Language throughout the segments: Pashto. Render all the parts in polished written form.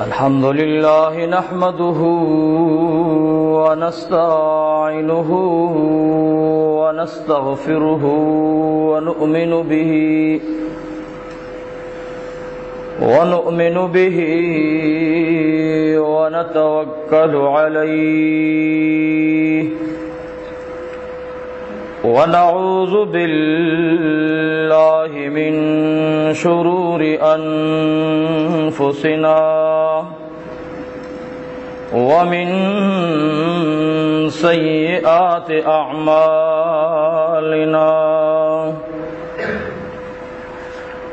الحمد لله نحمده ونستعينه ونستغفره ونؤمن به ونتوكل عليه ونعوذ بالله من شرور أنفسنا ومن سيئات أعمالنا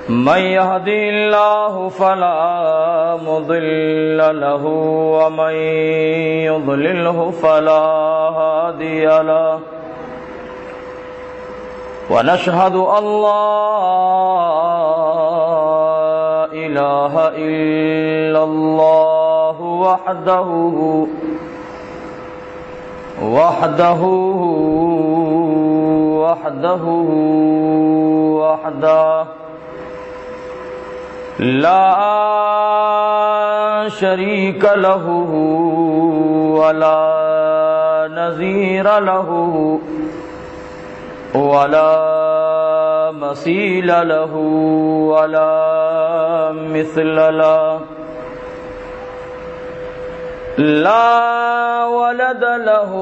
من يهدي الله فلا مضل له ومن يضلله فلا هادي له ونشهد أن لا إله إلا الله وحده لا شريك له ولا نظير له ولا مثيل له ولا مثل له لا ولد له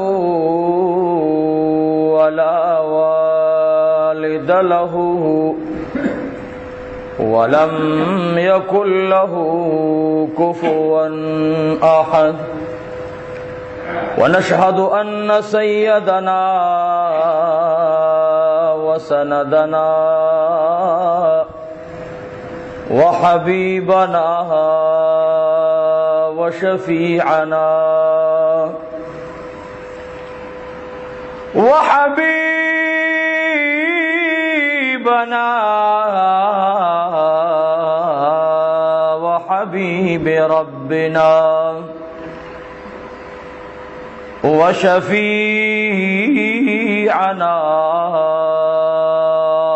ولا والد له ولم يكن له كفوا أحد ونشهد أن سيدنا وسندنا وحبيبنا وشفيعنا وحبيب ربنا وشفيعنا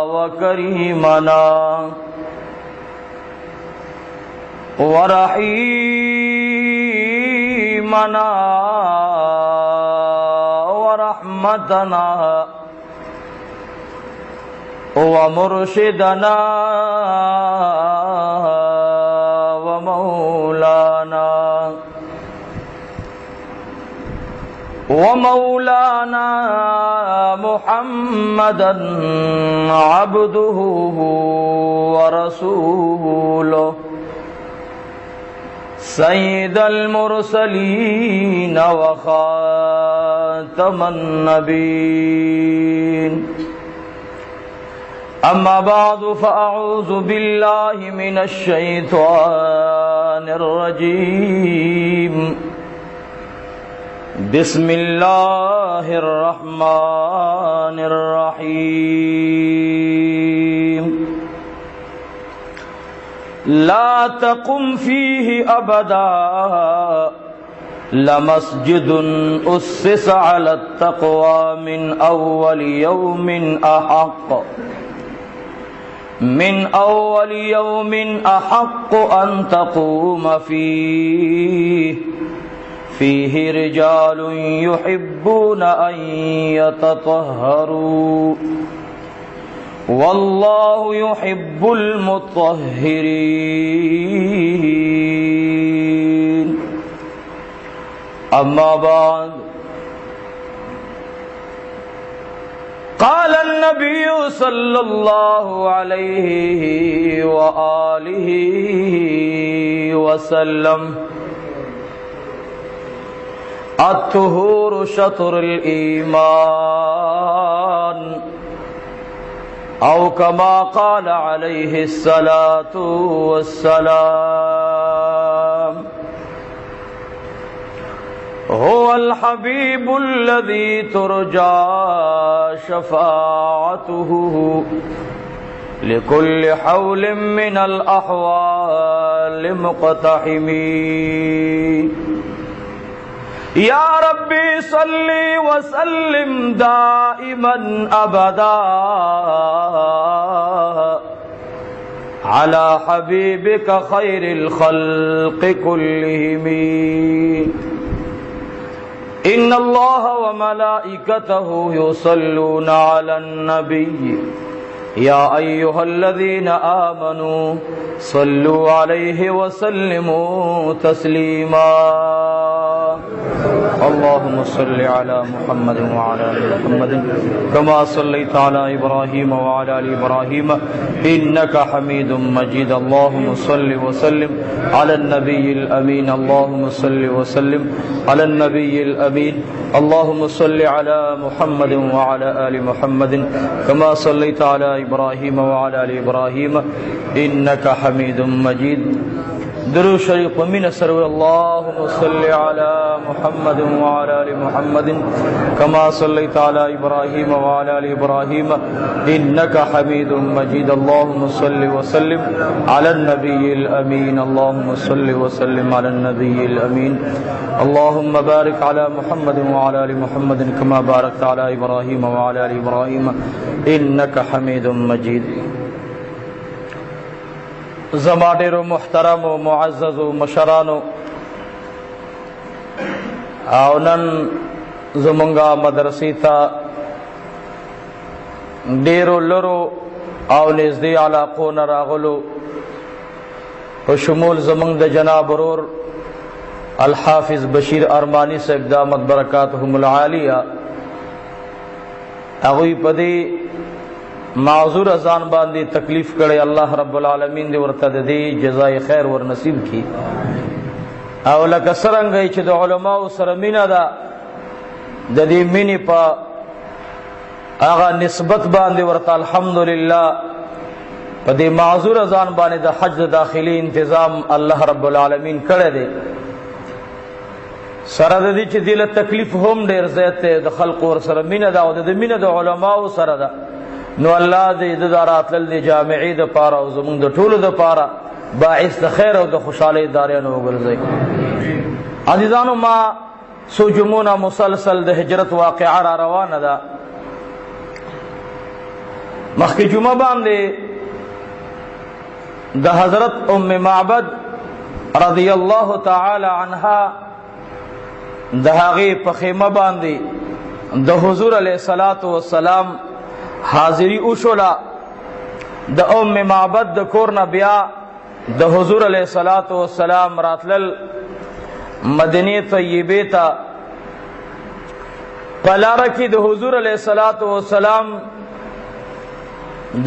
وكريمنا ورحيمنا ورحمتنا ومرشدنا ومولانا محمدا عبده ورسوله سيد المرسلين وخاتم النبيين أما بعد فأعوذ بالله من الشيطان الرجيم بسم الله الرحمن الرحيم لا تقم فيه أبدا لمسجد أسس على التقوى من أول يوم أحق أن تقوم فيه رجال يحبون أن يتطهروا والله يحب المطهرين أما بعد قال النبي صلى الله عليه وآله وسلم الطهور شطر الإيمان أو كما قال عليه الصلاة والسلام هو الحبيب الذي ترجى شفاعته لكل حول من الأحوال مقتحمين يا ربي صل وسلم دائما أبدا على حبيبك خير الخلق كلهم إن الله وملائكته يصلون على النبي يا أيها الذين آمنوا صلوا عليه وسلموا تسليما اللهم صل على محمد وعلى آل محمد كما صليت على إبراهيم وعلى آل إبراهيم إنك حميد مجيد اللهم صل وسلم على النبي الأمين اللهم صل وسلم على النبي الأمين اللهم صل على محمد وعلى آل محمد كما صليت على إبراهيم وعلى آل إبراهيم إنك حميد مجيد درود شریف من سرور اللهم صل على محمد وعلى آل محمد كما صليت على إبراهيم وعلى آل إبراهيم إنك حميد مجيد اللهم صل وسلم على النبي الأمين اللهم صل وسلم على النبي الأمين اللهم بارك على محمد وعلى آل محمد كما باركت على إبراهيم وعلى آل إبراهيم إنك حميد مجيد زما ډیرو محترم و معزز و مشرانو او نن زمونږه مدرسې ته ډیرو لرو او نږدې علاقو نه راغلو په شمول زمونږ د جناب ورور الحافظ بشیر ارمانی صاحب دامت برکاتهم العالیه هغوی په دې معذور ازان باندې تکلیف کړي الله رب العالمین دې ورته د دې جزای خیر ور نصیب کړي او لکه څرنګه چې د علماو سره مینه ده د دې مینې په هغه نسبت باندې ورته الحمدلله په دې معذور ازان باندې د حج داخلي تنظیم الله رب العالمین کړی دی سره د دې چې دله تکلیف هم ډیر زیات د خلق ور سره مینه ده او د مینه د علماو سره ده نو الله دې د راتلل د جامعې د پاره او زمونږ د ټولو د پاره باعث د خیر او د خوشحالۍ داریانو وګرځي عزیزانو ما سو جمعونه مسلسل د هجرت واقعه را روانه ده مخکې جمعه باندې د حضرت ام معبد رضی الله تعالی عنها د هغې په خیمه باندې د حضور علیه الصلاة والسلام حاضری اوشولا د ام معبد د کور نه بیا د حضور علیه الصلاة والسلام راتلل مدینه طیبه ته په لاره کې د حضور علیه الصلاة والسلام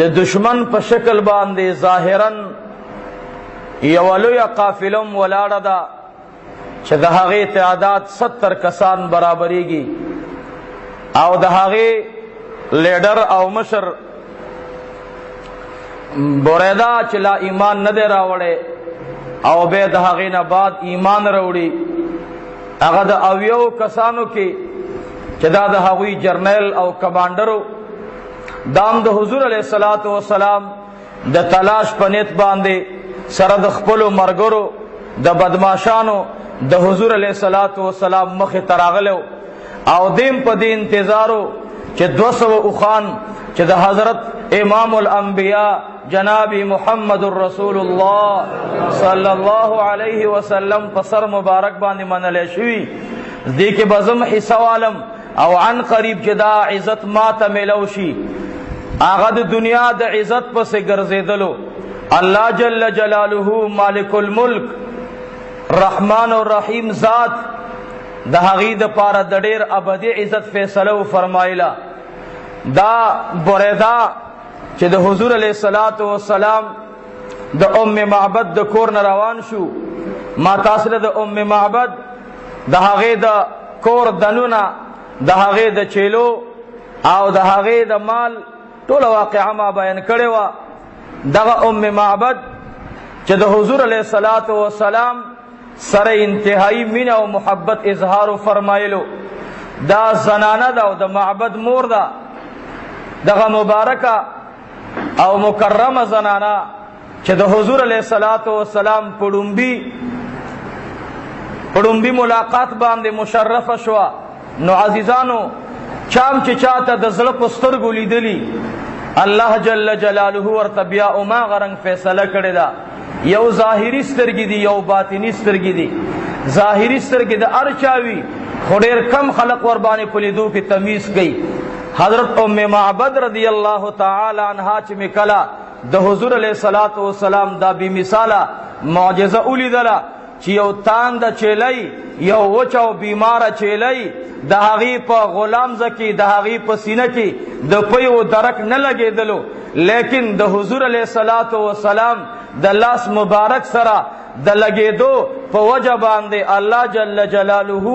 د دشمن په شکل باندې ظاهرا یوه لویه قافله ولاړه ده چې د هغې تعداد 70 کسان برابریږي او د هغې لیډر او مشر بریده چې لا ایمان نه دی راوړی او بیا د هغې نه بعد ایمان راوړي هغه د 80 کسانو کې چې دا د هغوی جرنیل او کمانډرو دام د حضور علیه الصلاة والسلام د تلاش په نیت باندې سره د خپلو ملګرو د بدماشانو د حضور علیه الصلاة والسلام مخې ته راغلی او دیم په دې انتظارو چې 200 اوخان چې د حضرت امام الانبیاء جناب محمد رسول الله صلی الله علیه وسلم په سر مبارک باندې منلی شوي دې کې به زم حصه والم او عن قریب چې دا عزت ما ته میلو شي هغه د دنیا د عزت پسې ګرځېدلو الله جل جلاله مالک الملک رحمان و رحیم ذات د هغې دپاره د ډېر ابدي عزت فیصله فرمایله دا بریده چې د حضور علیه الصلاة والسلام د ام معبد د کور نه روان شو ما تاسو له د ام معبد د هغې د کور دنونه د هغې د چیلو او د هغې د مال ټوله واقعه ما بیان کړې وه دغه ام معبد چې د حضور علیه الصلاة والسلام سره انتهایی مینه او محبت اظهار فرمایلو دا زنانه ده او د معبد مور ده دغه مبارکه او مکرمه زنانه چې د حضور علیه الصلاة والسلام پړومبي ملاقات باندې مشرفه شوه نو عزیزانو چام چې چاته د زړه په سترګو لیدلی الله جل جلاله ورته بیا ما غرنګ فیصله کړی دا یو ظاهری سترګې دي یو باطنی سترګې دي. ظاهری سترګې د ارچاوي خو ډېر کم خلق ور باندې په لیدو کې تمیز کوي. حضرت ام معبد رضی الله تعالی عنها چې مکلا د حضور علیه الصلاۃ والسلام دا بی مثاله معجزه ولیدله چې یو تاند چیلای یو وچو بیمار چیلای د هغې په غلام زکی د هغې په سینه کې د پیو درک نه لګېدلو، لیکن د حضور علیه الصلاۃ والسلام د لاس مبارک سره د لګېدو په وجه باندې الله جل جلاله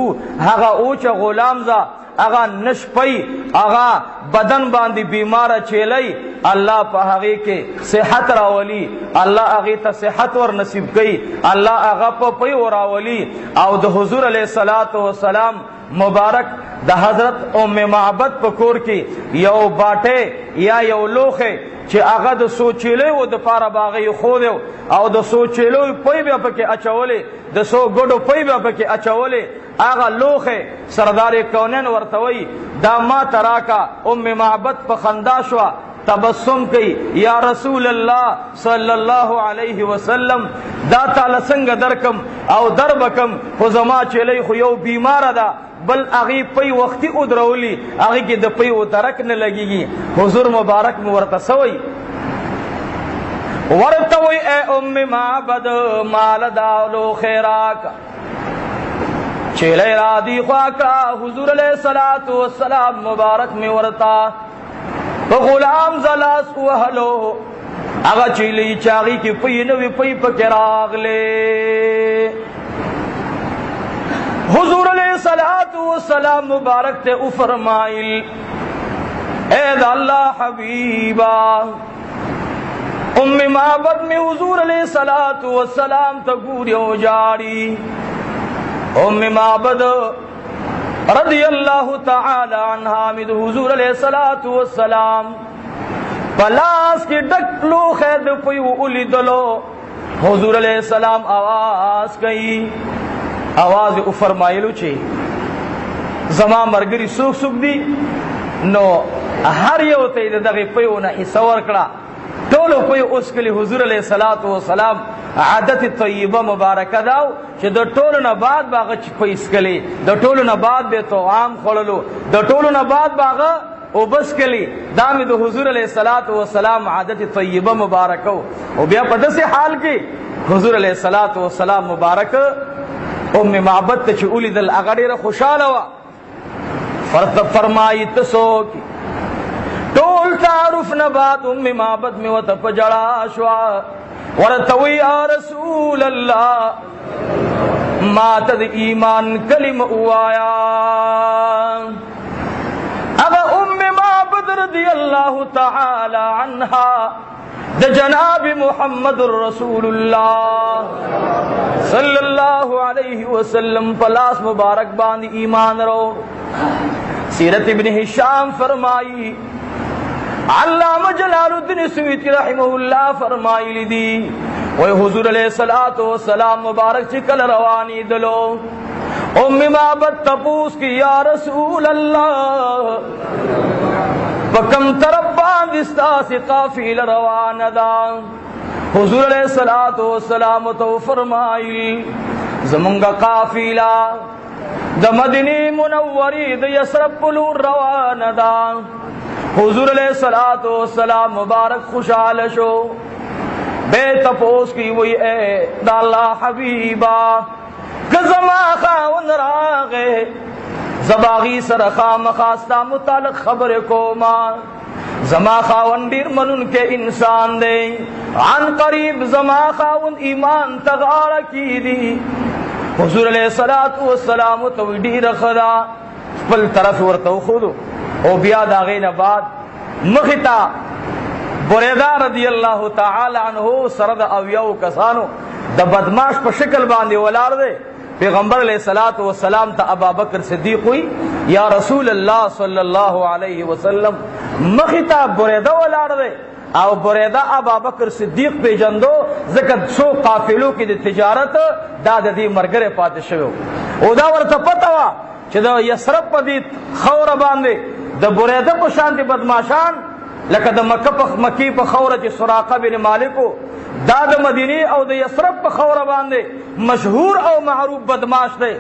هغه اوچ غلام زه هغه نشپی هغه بدن باندې بیمار چیلای الله په هغه کې صحت راولي، الله هغه ته صحت ور نصیب کوي، الله هغه په پي راولي. او د حضور علیه الصلاۃ والسلام مبارک د حضرت ام معبد په کور کې یو باټه یا یو لوخه چې هغه د سوچېلې و د پاره باغې خو او د سوچېلو پي بیا پکې اچولې د سو ګډو پي بیا پکې اچولې هغه لوخه سردار کونین ورتوي دا ما تراکا. ام معبد په خندا شو تبسم کئی یا رسول اللہ صلی اللہ علیہ وسلم دا تعالی سنگ درکم او دربکم خو زما چلی خو یو بیمار دا بل اغی پی وقتی ادرولی اغی کی دا پی ادرک نہ لگی گی. حضور مبارک مورتسوئی ورتوئی اے ام معبد مال داولو خیراک چیلے را دی خواکا حضور علیہ الصلوۃ والسلام مبارک میں ورتا غلام زلاس وهلو اغا چیلی چاغی کی پی نوی پی پکراغ لے. حضور علیہ الصلوۃ والسلام مبارک تے او فرمائل اے دا اللہ حبیبا ام معبد میں حضور علیہ الصلوۃ والسلام تا گوریو جاری. ام معبد رضی اللہ تعالی عنہ مد حضور علیہ الصلوۃ والسلام پلاس کی ڈک لو خید پیو اولی دلو. حضور علیہ السلام آواز کئی آواز او فرمائلو چھے زما مرگری سوک سوک دی نو ہر یو تید دغی پیو نا حصور کڑا ٹولو پیو اس کلی حضور علیہ الصلوۃ والسلام عادت طیبہ مبارکہ داو چې د ټولو نه بعد باغه چې پیس کلی د ټولو نه بعد به تو عام خړلو د ټولو نه بعد باغه او بس کلی دا مې د حضور علیہ الصلوۃ والسلام عادت طیبہ مبارکو. او بیا په داسې حال کې حضور علیہ الصلوۃ والسلام مبارک ام معبد ته چې ولیدل هغه ډېره خوشاله وه. فرمایي تاسو ټول تعارف نه بعد ام معبد مې ورته په جړا شوه ورتوی یا رسول اللہ ما تد ایمان کلم اوایا. اگا ام معبد رضی اللہ تعالی عنہا د جناب محمد الرسول اللہ صلی اللہ علیہ وسلم پلاس مبارک باندھ ایمان رو. سیرت ابن ہشام فرمائی علامہ جلال الدین سیوطی رحمہ اللہ فرمائی لیدی وی حضور علیہ الصلوۃ والسلام مبارک چکل روانی دلو. ام معبد تپوس کی یا رسول اللہ بکم تربان دستا سی قافل روان دا. حضور علیہ الصلوۃ والسلام تو فرمائی زمانگا قافلہ دا مدینی منوری دا یسرب پلور روان دا. حضور علیہ الصلوۃ والسلام مبارک خوشحال شو بے تپوس کی وہی اے دا اللہ حبیبا کزما خاون راغے زباغی سر خام خاصتا متعلق خبر کو ما زما خاون دیر منن کے انسان دے عن قریب زما خاون ایمان تغار کی دی. حضور علیہ الصلوۃ والسلام تو دیر خدا پل طرف ورتو خودو او بیا داغین بعد مختا بریدہ رضی اللہ تعالی عنہ سرد اویو کسانو دا بدماش پر شکل باندے ولار دے پیغمبر علیہ الصلوۃ والسلام تا ابا بکر صدیق ہوئی یا رسول اللہ صلی اللہ علیہ وسلم مختا بریدہ ولار دے او بریدہ ابا بکر صدیق پہ جندو زکت سو قافلوں کی دی تجارت دا دی مرگر پاتے شویو. او دا ورطا پتاوا چھ دا یسرب پا دی خور باندے دا بریدہ کو شانتی بدماشان لکه د مکی په خوره چې سراقه بن مالکو دا د مدینه او د یثرب په خوره باندې مشهور او معروف بدماش دی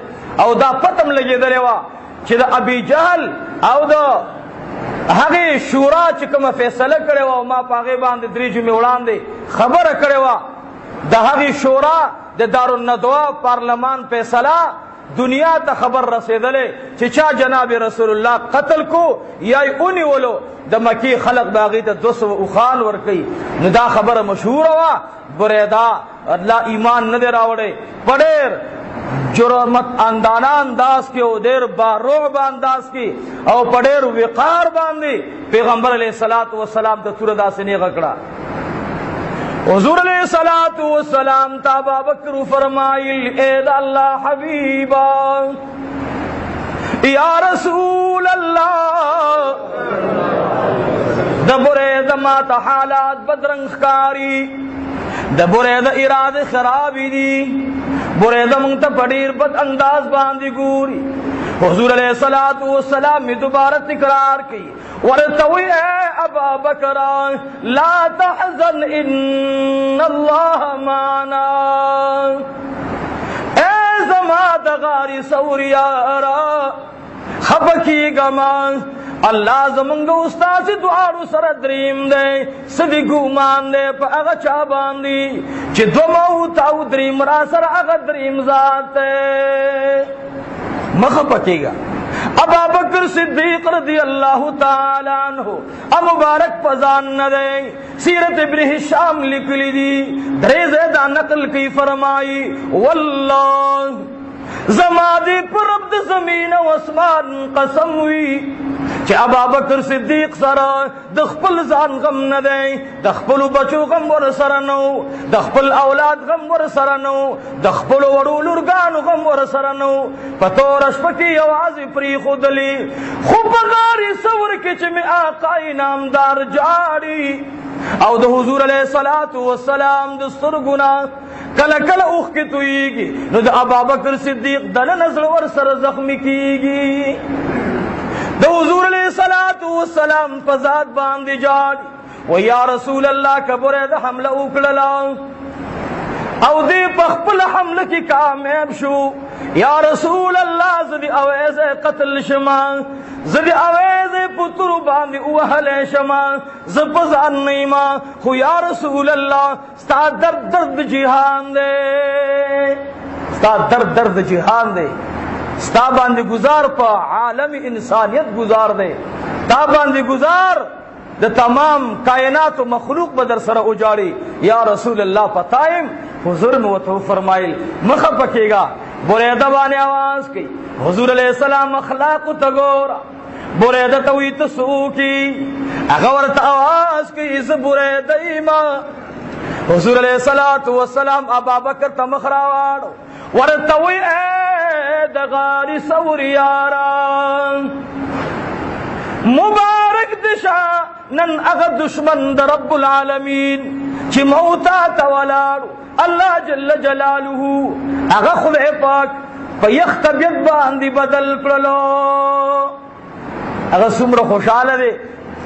او دا پتم لګېدلې وه چې د ابي جهل او د هغې شورا چې کومه فیصله کړې وه او ما په هغې باندې 3 جمعې وړاندې خبره کړې وه د هغې شورا د دارالندوه پارلمان فیصله دنیا ته خبر رسیدلې چې چا جناب رسول الله قتل کو یا یې ونیولو د مکی خلق به هغې ته 200 اوښان ورکوي نو دا خبره مشهوره وه بریده الله ایمان نه دی راوړی په ډېر جرمت اندانه انداز کې او ډېر باروع انداز کې او په ډېر وقار باندې پیغمبر علیه الصلاة والسلام ته توره داسې نیغه کړه حضور علیہ الصلوۃ والسلام تا ابوبکر فرمایل اے اللہ حبیبا یا رسول اللہ دبرے دما تا حالات بدرنگ خکاری دبرے د ارادے خرابی دی برے دمنگ تا پڑیر بد انداز باندی گوری حضور علیہ الصلوۃ والسلام میں دوبارہ تکرار کی ورتوی اے ابا بکر لا تحزن ان اللہ معنا اے زما دغاری سوریارا خبکی گمان اللہ زمنگ استاد دعاڑو سر دریم دے سدی گمان دے پا اغا چا باندی چی دو موت او دریم را سر اغا دریم ذات دے مخبکی گا ابا بکر صدیق رضی اللہ تعالی عنہ مبارک پزان نہ دے سیرت ابن ہشام لکھ لی دی دریزے دا نقل کی فرمائی واللہ زمادی پر رب زمین و اسمان قسم ہوئی کہ ابا بکر صدیق سرا دخپل زان غم نہ دے دخپل بچو غم ور سرنو دخپل اولاد غم ور سرنو دخپل وڑو لرگان غم ور سرنو پتور اشپکی آواز پری خودلی خوب غاری سور کے چمی آقا نامدار جاری او د حضور علیہ الصلوۃ والسلام دستر گنا کل کل اوخ کی تویگی نو د ابا بکر صدیق دل نزل ور سر زخمی کیگی د حضور علیہ الصلوۃ والسلام فزاد باندې جاڑی و یا رسول اللہ کبر د حملہ وکړلا او دی پخپل حملہ کی کامیاب شو یا رسول اللہ زدی اویز قتل شما زدی اویز پتر باندی اوہل شما زبزان نیما خو یا رسول اللہ ستا درد درد جہان دے ستا درد درد جہان دے ستا باندی گزار پا عالم انسانیت گزار دے تا باندی گزار د تمام کائنات و مخلوق بدر سر اجاڑی یا رسول اللہ فتائم حضور نوتو فرمائل مخبکے گا بریدہ بانے آواز کی حضور علیہ السلام اخلاق تگورا بریدہ تویت سوکی اغورت آواز کی اس بریدہ ایمان حضور علیہ السلام ابا بکر تمخراوارو ورتوی اے دغاری سوریاران مبارک دشا نن اغا دشمن در رب العالمین چی موتا تولارو اللہ جل جلالہ اغا خدای پاک پا یخ طبیعت باندی بدل کرلو اغا سمر خوشحال دے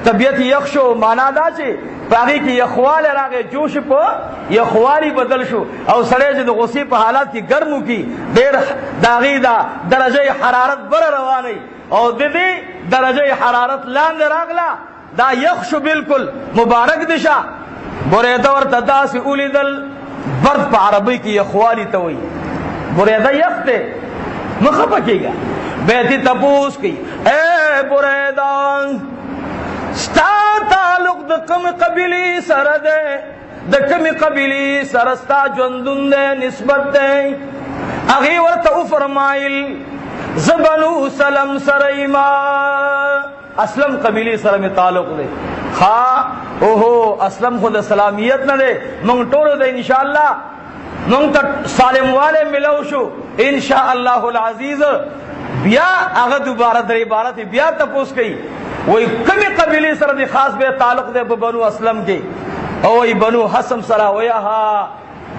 طبیعت یخشو مانا دا چی پاگی کی یخوال راگے جوش پا یخوالی بدل شو او سڑے جد غصی پا حالات کی گرمو کی دیر داغی دا درجہ حرارت بر روانی او دیدی درجہ حرارت لاند راگلا دا یخشو بالکل مبارک دشا بریدہ ورطا سی اولی دل برد پا عربی کی یخوالی توئی بریدہ یخ تے مخبکی گا بیتی تپوس کی اے بریدہ ستا تعلق د کم قبیلی سر دے د کم قبیلی سرستا جندن دے نسبت دے اغی ورطا فرمائل زبنو سلم سریما اسلم قبیلی سر میں تعلق دے خواہ اوہو اسلم خود سلامیت نہ دے منگ ٹولو دے انشاءاللہ منگ تا سالم والے ملو شو انشاءاللہ العزیز بیا اغا دوبارہ در عبارت بیا تپوس گئی وہی کمی قبیلی سر دی خاص بے تعلق دے بنو اسلم کی اوہی بنو حسم سرا ویا ہا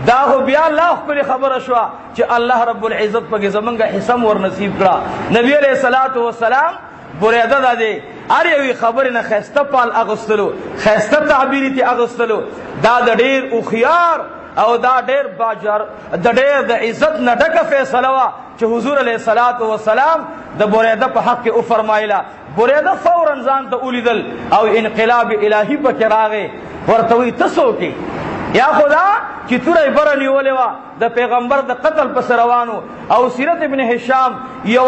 داہو بیا اللہ کلی خبر شوا چی اللہ رب العزت پاکی زمانگا حسم ور نصیب کرا نبی علیہ السلام بریده دا دی هر یوی خبر نه خسته پال اغستلو خسته تعبیری تی اغستلو دا د ډیر اوخیار او دا ډیر باجر د ډیر د عزت نه ډکه فیصله وا چې حضور علیه الصلاۃ والسلام د بریده په حق کې او فرمایلا بریده فورا ځان ته ولیدل او انقلاب الهی پکې راغی ورته وی تاسو کې یا خدا چې تورې بر نیولې وا د پیغمبر د قتل پس روانو او سیرت ابن هشام یو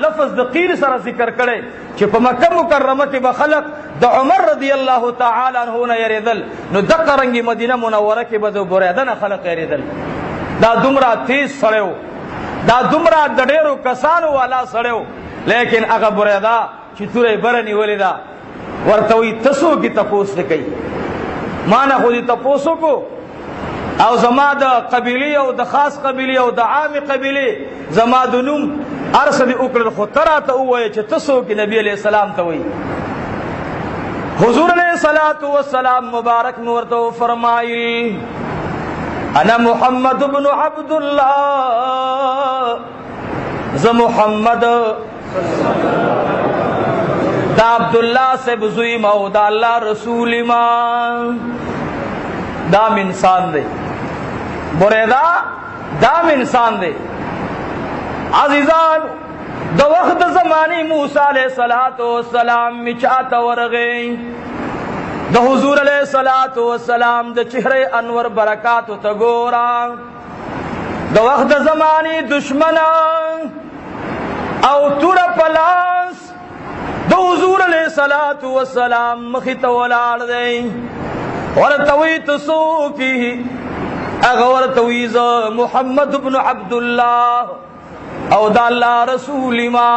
لفظ د قیر سره ذکر کړي چې په مکه مکرمه کې به خلق د عمر رضی الله تعالی عنہ نه یریدل نو د قرنګي مدینه منوره کې به د بریده نه خلق یریدل دا دومره تیز سړیو دا دومره د ډیرو کسانو والا سړیو لیکن هغه بریده چې تورې بر نیولې دا ورته وی تاسو کې تپوس کوي ما نه خو دې تپوسو کو او زما د قبیلی او د خاص قبیلی او د عام قبیلی زما د نوم ارسل وکړل خو ترا ته وایي چې تاسو کې نبی علیہ السلام ته وایي حضور علیہ الصلوۃ والسلام مبارک ورته فرمایي انا محمد بن عبد الله ز محمد دا عبداللہ سے بزوی مو دا اللہ رسول ایمان دام انسان دے بریدہ دام انسان دے عزیزان دا وقت زمانی موسیٰ علیہ السلام مچاتا ورغی دا حضور علیہ السلام دا چہرے انور برکاتو تگورا دا وقت زمانی دشمنا او تور پلاس دا حضور علیہ الصلوۃ والسلام مخی تولاړ دی ورتوی تسوکی اغور تویز محمد بن عبد الله او دا اللہ رسول ما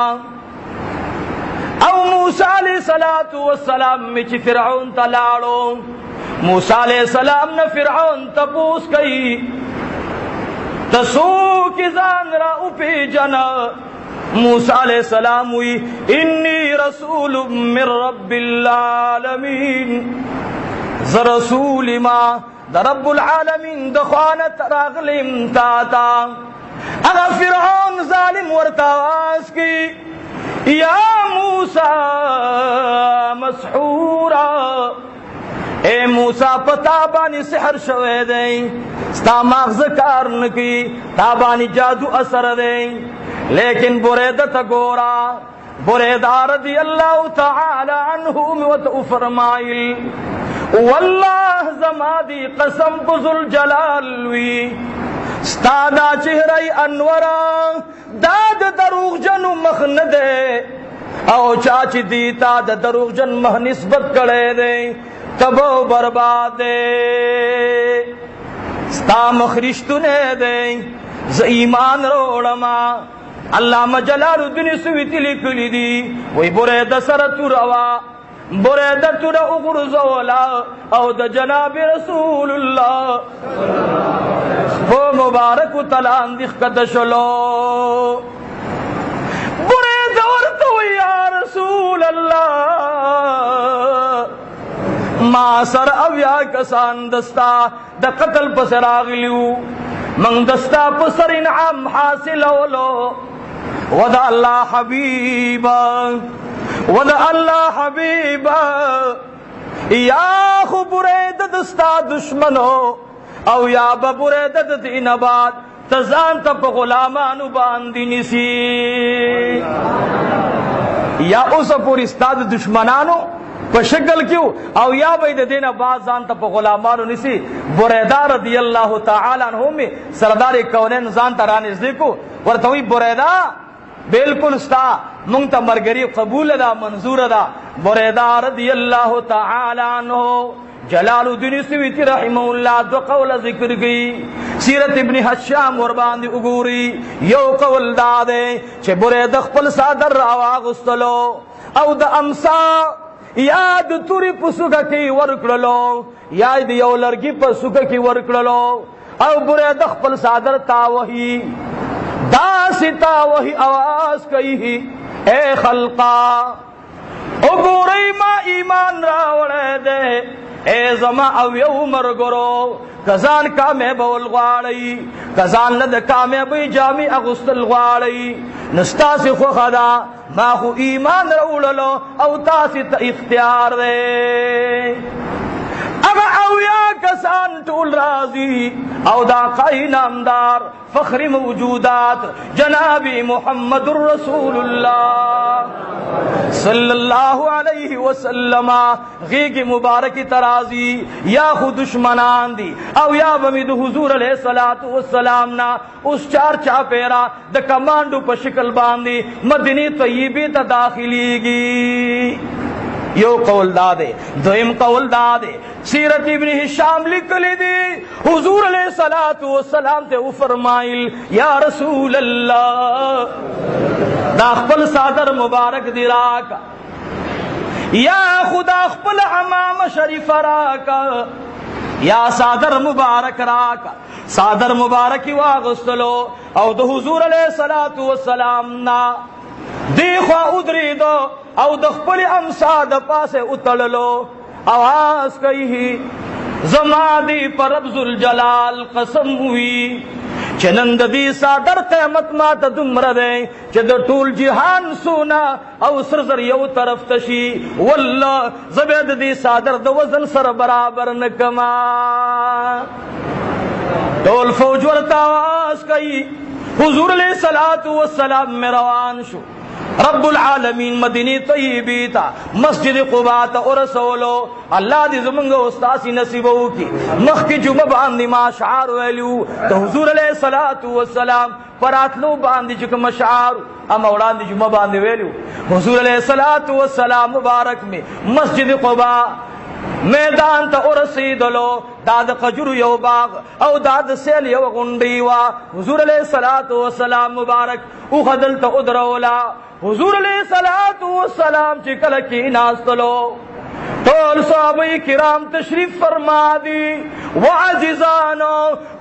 او موسیٰ علیہ الصلوۃ والسلام مچ فرعون تلاړو موسیٰ علیہ السلام نے فرعون تپوس کئی تسوکی ځان را پی جنا موسیٰ علیہ السلام ہوئی انی رسول من رب العالمین ز رسول ما دا رب العالمین دخوانت راغلم تاتا اگا فرعون ظالم ورتاواز کی یا موسیٰ مسحورا اے موسیٰ پتا بانی سحر شوے دیں ستا مغز کار نکی تابانی جادو اثر دیں لیکن بریدہ تا گورا بریدہ رضی اللہ تعالی عنہ و فرمائل واللہ زمادی قسم بزل جلالوی ستادا چہرئی انورا داد دروغ جنو مخندے او چاچی دیتا دا دروغ جن مہ نسبت کڑے دے تبو برباد دے ستا مخرشتو نے دے ز ایمان روڑما علامہ جلال الدین سویتی لکلی دی وی بریدہ سرطو روا بریدہ تر اغرزولا او دا جناب رسول اللہ وہ مبارک تلان دخ کدشلو بریدہ ورطو یا رسول اللہ ما سر اویا کسان دستا دا قتل پسر آگلیو من دستا پسر انعام حاصل اولو ودا اللہ حبیبا ودا اللہ حبیبا یا خو برید دستا دشمنو او یا ببرید دین بعد تزان تا پا غلامانو باندی نسی یا اس پوری استاد دشمنانو پا شکل کیوں او یا بید دین بعد زان تا پا غلامانو نسی بریدہ رضی اللہ تعالی عنہ میں سردار کونین زان تا رانیز دیکھو ورطوی بریدہ بالکل ستا منگتا مرگری قبول دا منظور دا بریدہ رضی اللہ تعالی عنہ جلال الدین سویتی رحمہ اللہ دو قول ذکر گئی سیرت ابن حشام ورباندی اگوری یو قول دادے چھے بریدہ خپل صادر راواغستلو او دا امسا یاد توری پسوکا کی ورکللو یاد یو لرگی پسوکا کی ورکللو او بریدہ خپل صادر تاوہی داستا وہی آواز کئی اے خلقا اگوری ما ایمان راوڑے دے اے زما او یو مرگرو کزان کامے بول غاڑی کزان لد کامے بی جامی اغسطل غاڑی نستاسی خوخدا ما خو ایمان راوړلو او تاسو ته اختیار دی. اما اویا کسان ټول راضی او دا قای نامدار فخر موجودات جناب محمد رسول اللہ صلی اللہ علیہ وسلم غیگ مبارک ترازی یا خود دشمنان دی او یا بمید حضور علیہ السلام نا اس چار چاپیرا دا کمانڈو پا شکل باندی مدینی طیبی تا داخلی گی. یو قول دادے. دویم قول دادے سیرت ابن ہشام لکلی دی حضور علیہ السلام تے او فرمائل یا رسول اللہ دا خپل صادر مبارک دی راکا یا خدا خپل امام شریف راکا یا صادر مبارک راکا. صادر مبارک واغستلو او دا حضور علیہ السلام نا دیخوا ادری دو او د خپل امسا د پاسه اتړلو आवाज کوي زما دی پر رب ذوالجلال قسم ہوئی چنند دی صادر قیمت ما ته دومره دی چې د ټول جهان سونا او سرزر یو طرف تشي والله زبید دی صادر د وزن سره برابر نکما. ټول فوج ورته आवाज کوي حضور علیہ السلام میں روان شو رب العالمین مدینی طیبی تا مسجد قباء تا ورسولو. اللہ دی زمانگا استاسی نصیبو کی مخ کی جمعہ باندی ما شعار ویلیو تا حضور علیہ السلام پراتلو باندی چکم شعار اما اولان دی جمعہ باندی ویلیو حضور علیہ السلام مبارک میں مسجد قباء میدان تا ورسیدلو. داد قجر یو باغ او داد سیل یو غنڈیوا حضور علیہ السلام مبارک او خدل تا ادرولا. حضور علیہ السلام چکل کی ناستلو طول صحابہ کرام تشریف فرما دی وعزیزانو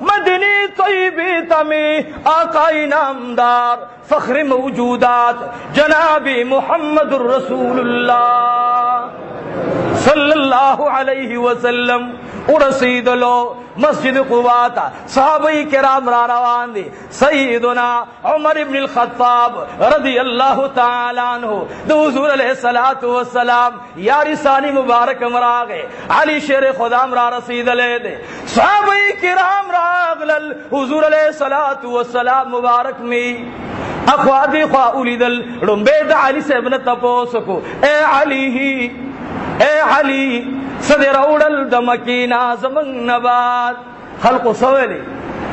مدنی طیبی تمی آقای نامدار فخر موجودات جناب محمد رسول اللہ صلی اللہ علیہ وسلم ورسیدلو مسجد قباء صحابہ کرام را روان دی. سیدنا عمر ابن الخطاب رضی اللہ تعالی عنہ دو حضور علیہ السلام یاری ثانی مبارک مراغے علی شیر خدام را رسیدلے دے. صحابہ کرام راغلل حضور علیہ السلام مبارک میں اخوادی خواہ اولیدل رنبید علی سے ابن تپوسکو اے علی صدر اوڑل دمکینا زمن نبات خلق سویلی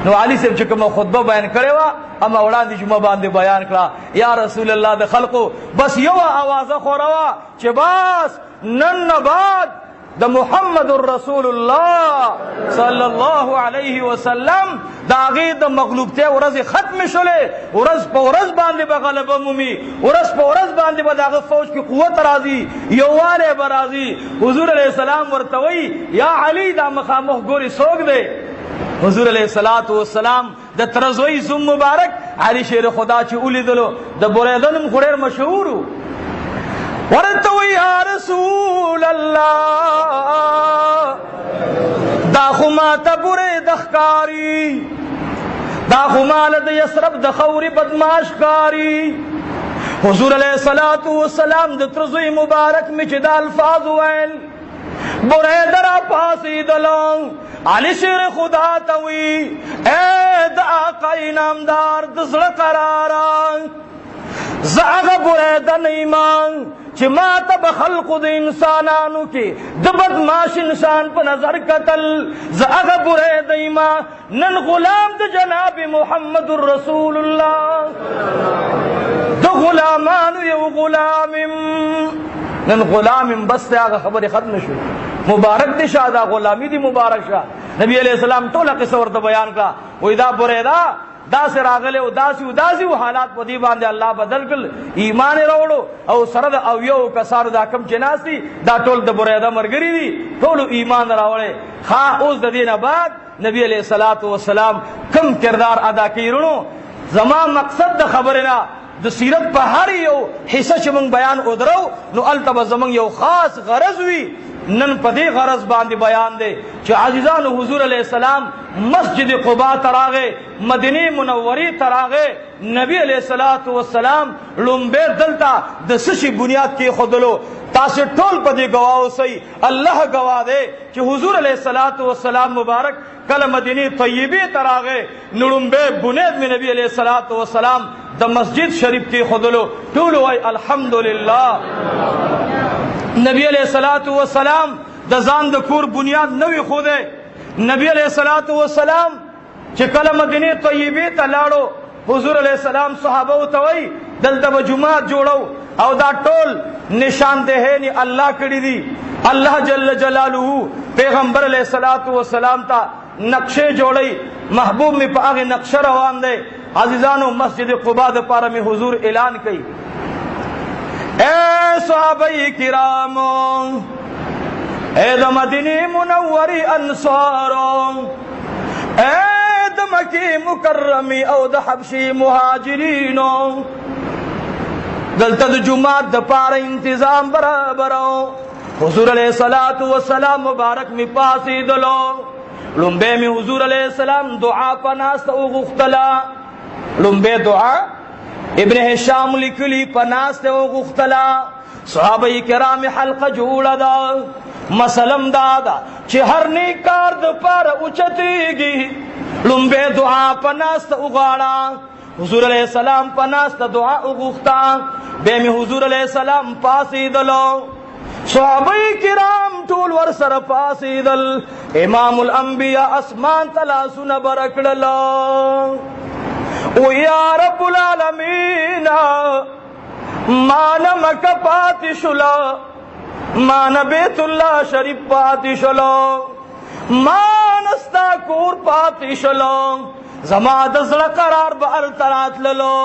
نو علی سے چکم خطبہ بیان کرے وا اما اوڑان دی جمعہ باندے بیان کرا یا رسول اللہ دے خلقو بس یو آوازہ خوروا چھ باس نن نبات دا محمد الرسول اللہ صلی اللہ علیہ وسلم دا غید مغلوب تے ورز ختم شلے ورز پا ورز باندے بغلب مومی ورز پا ورز باندے بداغ فوج کی قوت رازی یوالے برازی. حضور علیہ السلام ورتوئی یا علی دا مخامخ گوری سوگ دے. حضور علیہ السلام دا ترزوئی زم مبارک علی شیر خدا چی اولی دلو دا بریدنم خوریر مشہورو ورتوئی یا رسول اللہ دا خمات برے دخکاری دا خمالد یسرب دخوری بدماش کاری. حضور علیہ السلام دا ترزوئی مبارک میں چدا الفاظ ویل برے درہ پاسی دلوں علی شیر خدا توی اے دا آقای نامدار دزل قراران زاغ برے دا نیمان چی ما تب خلق دا انسانانو کی دبد ماش انسان پا نظر قتل زاغ برے دا ایمان نن غلام دا جناب محمد الرسول اللہ دا غلامانو یو غلامم نن غلامم بس تے آگا خبر ختم شو مبارک دی شاہ دا غلامی دی مبارک شاہ. نبی علیہ السلام تولا قصہ ورطا بیان کرا وی دا برے دا سے راغلے اداسی حالات پا دی باندے اللہ بدل کل ایمان روڑو او سرد او یو کسار دا کم چناسی دا ٹول دا بریدہ مرگری دی ٹولو ایمان راوڑے. خواہ اوز دا دین بعد نبی علیہ السلام کم کردار ادا کی رنو زمان مقصد دا خبرنا دا سیرت پا ہر یو حصہ چمنگ بیان ادرو نو التبا زمان یو خاص غرض ہوئی نن پدی غرض باندې بیان دے چې عزیزان حضور علیہ السلام مسجد قباء تراغه مدینه منوری تراغه نبی علیہ الصلوۃ والسلام لومبه دلتا د سشي بنیاد کې خودلو تاسو ټول پدی گواو سي الله گواه دے چې حضور علیہ الصلوۃ والسلام مبارک کله مدینه طیبه تراغه لومبه بنیاد می نبی علیہ الصلوۃ والسلام د مسجد شریف کې خودلو ټول وای الحمدلله نبی علیہ الصلوۃ والسلام د ځان د کور بنیاد نوې خوده نبی علیہ الصلوۃ والسلام چې کله مدینه طیبه ته لاړو حضور علیہ السلام صحابه ته وای دلته جمعه جوړو او دا ټول نشاندهی الله کړی دي الله جل جلاله پیغمبر علیہ الصلوۃ والسلام ته نقشے جوڑی محبوب میں پاغ نقشہ روان دے عزیزانو مسجد قباء دے پارا میں حضور اعلان کی اے صحابہ کرامو اے دا مدینی منوری انصارو اے دا مکی مکرمی او دا حبشی مہاجرینو دلتا دا جمعات دا پارا انتظام برابرو حضور علیہ الصلوۃ والسلام مبارک میں پاسی دلو لمبے میں حضور علیہ السلام دعا پناست او غختلا لمبے دعا ابن حشام لکلی پناست او غختلا صحابہ کرام حلقہ جوڑا دا مسلم دادا چھ ہر نیکار دا پار اچتیگی لمبے دعا پناست او غاڑا حضور علیہ السلام پناست دعا او غختا بے میں حضور علیہ السلام پاسی دلو صحابہ کرام ټول ور سره پاسیدل امام الانبیاء اسمان تلا سن برکړل او یا رب العالمین مان مکه پاتې شول مان بیت الله شریف پاتې شول مان استا کور پاتې شول زما د زړه قرار به الترات للو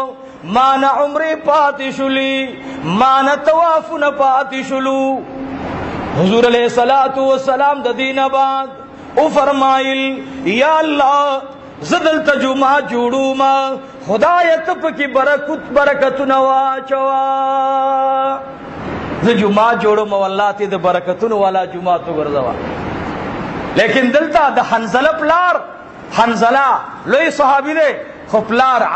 مان عمره پاتې شولی مان طواف نه پاتې شلو حضور علیہ الصلوۃ والسلام د دین بعد او فرمایل یا الله زدل تجمع جوړو ما خدایت پکې برکت نوا چوا ز جمعه جوړو ما والله ته د برکتونو والا جمعه تو ګرځوا لیکن دلته د حنزله پلار حنزله لوی صحابي دی خو پلار